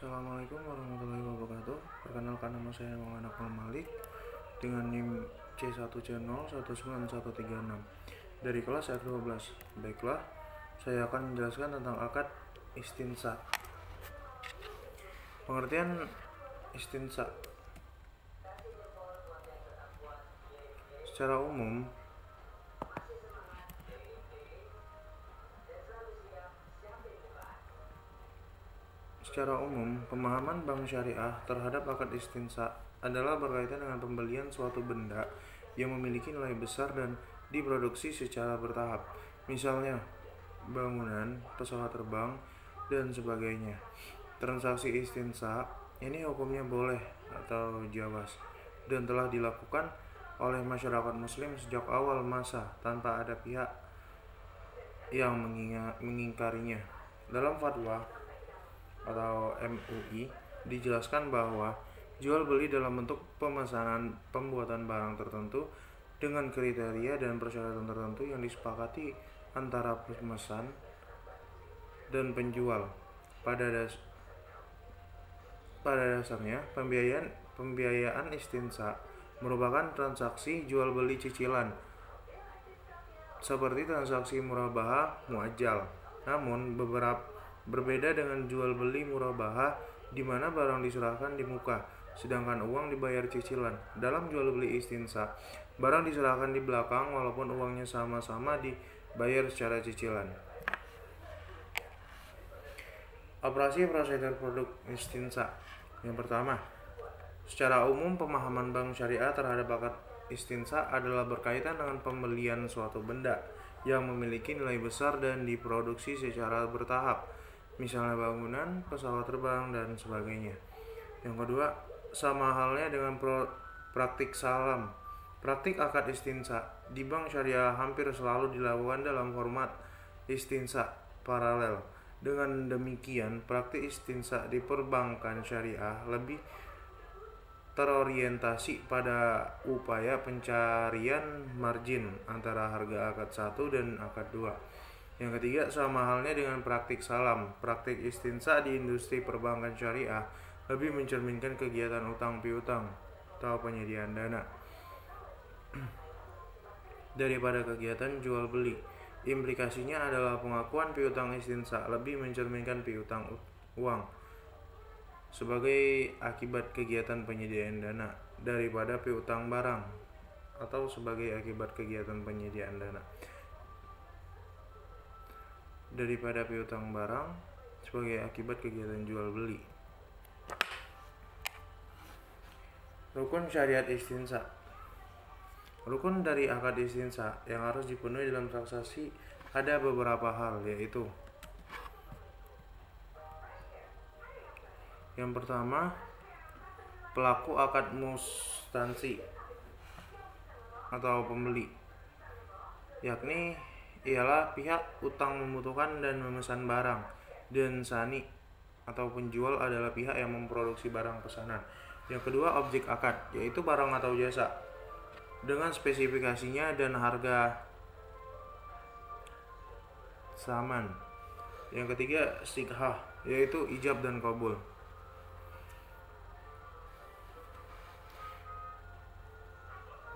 Assalamualaikum warahmatullahi wabarakatuh. Perkenalkan, nama saya Muhammad Akmal Malik dengan NIM C1C019136 dari kelas R12. Baiklah, saya akan menjelaskan tentang akad istinsa. Pengertian istinsa secara umum pemahaman bank syariah terhadap akad istinsa adalah berkaitan dengan pembelian suatu benda yang memiliki nilai besar dan diproduksi secara bertahap, misalnya bangunan, pesawat terbang, dan sebagainya. Transaksi istinsa ini hukumnya boleh atau jawaz dan telah dilakukan oleh masyarakat muslim sejak awal masa tanpa ada pihak yang mengingkarinya. Dalam fatwa atau MUI dijelaskan bahwa jual beli dalam bentuk pemesanan pembuatan barang tertentu dengan kriteria dan persyaratan tertentu yang disepakati antara pemesan dan penjual. Pada dasarnya pembiayaan istinsa merupakan transaksi jual beli cicilan seperti transaksi murabahah muajjal. Namun berbeda dengan jual beli murabahah di mana barang diserahkan di muka sedangkan uang dibayar cicilan. Dalam jual beli istinsa, barang diserahkan di belakang walaupun uangnya sama-sama dibayar secara cicilan. Operasi prosedur produk istinsa. Yang pertama, secara umum pemahaman bank syariah terhadap akad istinsa adalah berkaitan dengan pembelian suatu benda yang memiliki nilai besar dan diproduksi secara bertahap, misalnya bangunan, pesawat terbang, dan sebagainya. Yang kedua, sama halnya dengan praktik salam. Praktik akad istinsa di bank syariah hampir selalu dilakukan dalam format istinsa paralel. Dengan demikian, praktik istinsa di perbankan syariah lebih terorientasi pada upaya pencarian margin antara harga akad 1 dan akad 2. Yang ketiga, sama halnya dengan praktik salam. Praktik istinsa di industri perbankan syariah lebih mencerminkan kegiatan utang piutang atau penyediaan dana daripada kegiatan jual beli. Implikasinya adalah pengakuan piutang istinsa lebih mencerminkan piutang uang sebagai akibat kegiatan penyediaan dana daripada piutang barang atau sebagai akibat kegiatan penyediaan dana daripada piutang barang sebagai akibat kegiatan jual beli. Rukun syariat istinsa. Rukun dari akad istinsa yang harus dipenuhi dalam transaksi ada beberapa hal, yaitu yang pertama, pelaku akad mustansi atau pembeli, yakni ialah pihak utang membutuhkan dan memesan barang, dan sani atau penjual adalah pihak yang memproduksi barang pesanan. Yang kedua, objek akad, yaitu barang atau jasa dengan spesifikasinya dan harga saman. Yang ketiga, sighah, yaitu ijab dan qabul.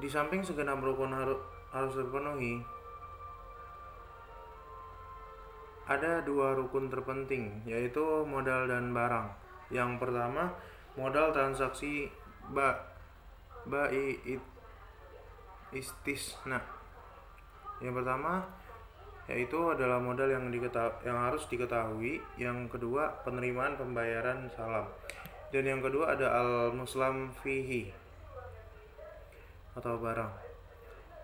Di samping segenap rukun harus terpenuhi, ada dua rukun terpenting, yaitu modal dan barang. Yang pertama, modal transaksi istisna. Yang pertama yaitu adalah modal yang harus diketahui. Yang kedua, penerimaan pembayaran salam. Dan yang kedua ada al-muslam fihi atau barang.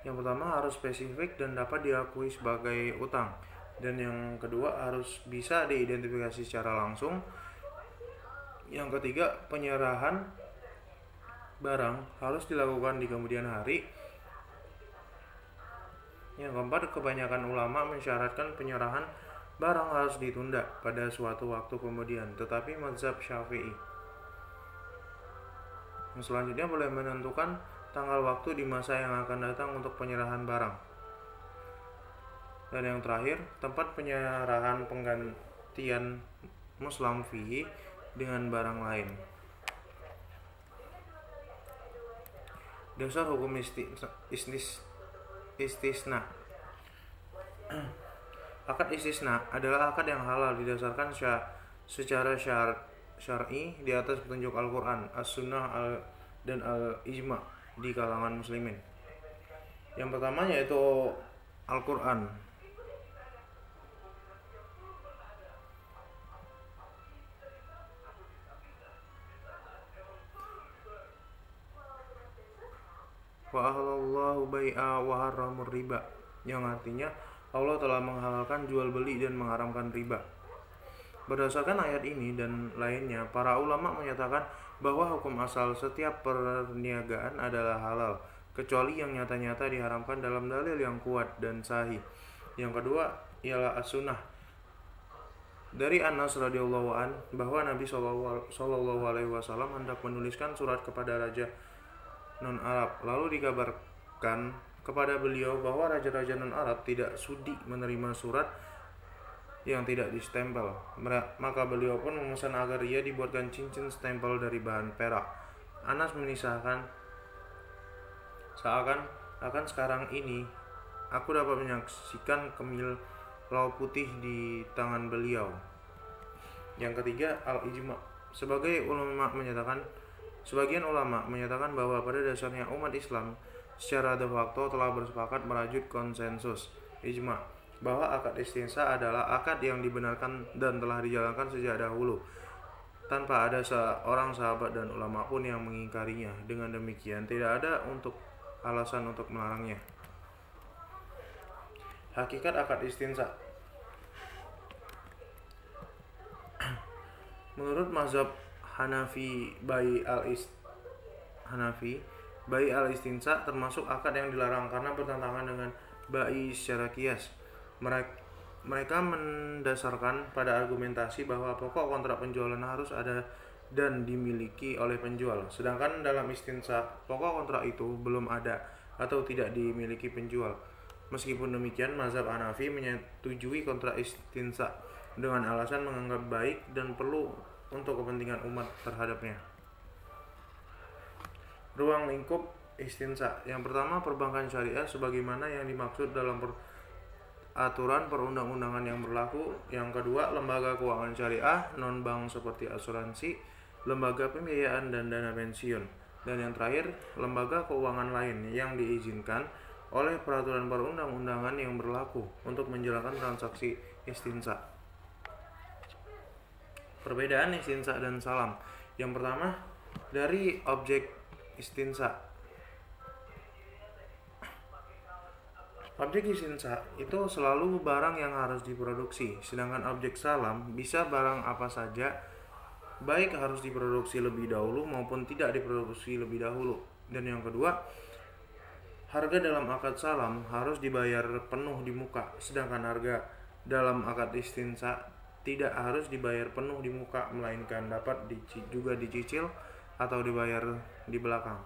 Yang pertama harus spesifik dan dapat diakui sebagai utang, dan yang kedua harus bisa diidentifikasi secara langsung. Yang ketiga, penyerahan barang harus dilakukan di kemudian hari. Yang keempat, kebanyakan ulama mensyaratkan penyerahan barang harus ditunda pada suatu waktu kemudian, tetapi mazhab Syafi'i selanjutnya boleh menentukan tanggal waktu di masa yang akan datang untuk penyerahan barang. Dan yang terakhir, tempat penyerahan penggantian muslam fihi dengan barang lain. Dasar hukum istisna. Akad istisna adalah akad yang halal didasarkan secara syar'i di atas petunjuk Al-Quran, As-Sunnah, dan Al-Ijma' di kalangan muslimin. Yang pertama yaitu Al-Quran. Wa ahlallahu bai'a wa harramur riba, yang artinya Allah telah menghalalkan jual beli dan mengharamkan riba. Berdasarkan ayat ini dan lainnya, para ulama menyatakan bahwa hukum asal setiap perniagaan adalah halal, kecuali yang nyata-nyata diharamkan dalam dalil yang kuat dan sahih. Yang kedua ialah as-sunnah. Dari Anas radhiyallahu an bahwa Nabi sallallahu alaihi wasallam hendak menuliskan surat kepada raja non-Arab. Lalu dikabarkan kepada beliau bahwa raja-raja non-Arab tidak sudi menerima surat yang tidak distempel. Maka beliau pun memesan agar ia dibuatkan cincin stempel dari bahan perak. Anas menisahkan, seakan-akan sekarang ini aku dapat menyaksikan kemilau putih di tangan beliau. Yang ketiga, al-ijma'. Sebagian ulama menyatakan bahwa pada dasarnya umat Islam secara de facto telah bersepakat merajut konsensus ijma' bahwa akad istinsa adalah akad yang dibenarkan dan telah dijalankan sejak dahulu tanpa ada seorang sahabat dan ulama pun yang mengingkarinya. Dengan demikian tidak ada alasan untuk melarangnya. Hakikat akad istinsa. Menurut mazhab Hanafi, bai al-istinsa termasuk akad yang dilarang karena bertentangan dengan bai secara qiyas. Mereka mendasarkan pada argumentasi bahwa pokok kontrak penjualan harus ada dan dimiliki oleh penjual, sedangkan dalam istinsa pokok kontrak itu belum ada atau tidak dimiliki penjual. Meskipun demikian, mazhab Hanafi menyetujui kontrak istinsa dengan alasan menganggap baik dan perlu untuk kepentingan umat terhadapnya. Ruang lingkup istinsa. Yang pertama, perbankan syariah sebagaimana yang dimaksud dalam aturan perundang-undangan yang berlaku. Yang kedua, lembaga keuangan syariah non-bank seperti asuransi, lembaga pembiayaan dan dana pensiun. Dan yang terakhir, lembaga keuangan lain yang diizinkan oleh peraturan perundang-undangan yang berlaku untuk menjalankan transaksi istinsa. Perbedaan istinsa dan salam. Yang pertama, dari objek istinsa. Objek istinsa itu selalu barang yang harus diproduksi, sedangkan objek salam bisa barang apa saja, baik harus diproduksi lebih dahulu maupun tidak diproduksi lebih dahulu. Dan yang kedua, harga dalam akad salam harus dibayar penuh di muka, sedangkan harga dalam akad istinsa tidak harus dibayar penuh di muka, melainkan dapat juga dicicil atau dibayar di belakang.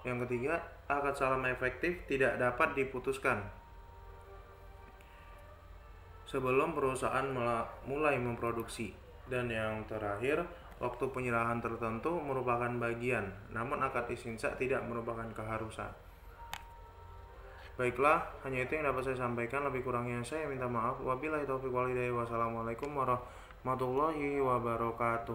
Yang ketiga, akad salam efektif tidak dapat diputuskan sebelum perusahaan mulai memproduksi. Dan yang terakhir, waktu penyerahan tertentu merupakan bagian, namun akad istinsa tidak merupakan keharusan. Baiklah, hanya itu yang dapat saya sampaikan. Lebih kurangnya saya minta maaf. Wabillahi taufiq wal hidayah. Wassalamualaikum warahmatullahi wabarakatuh.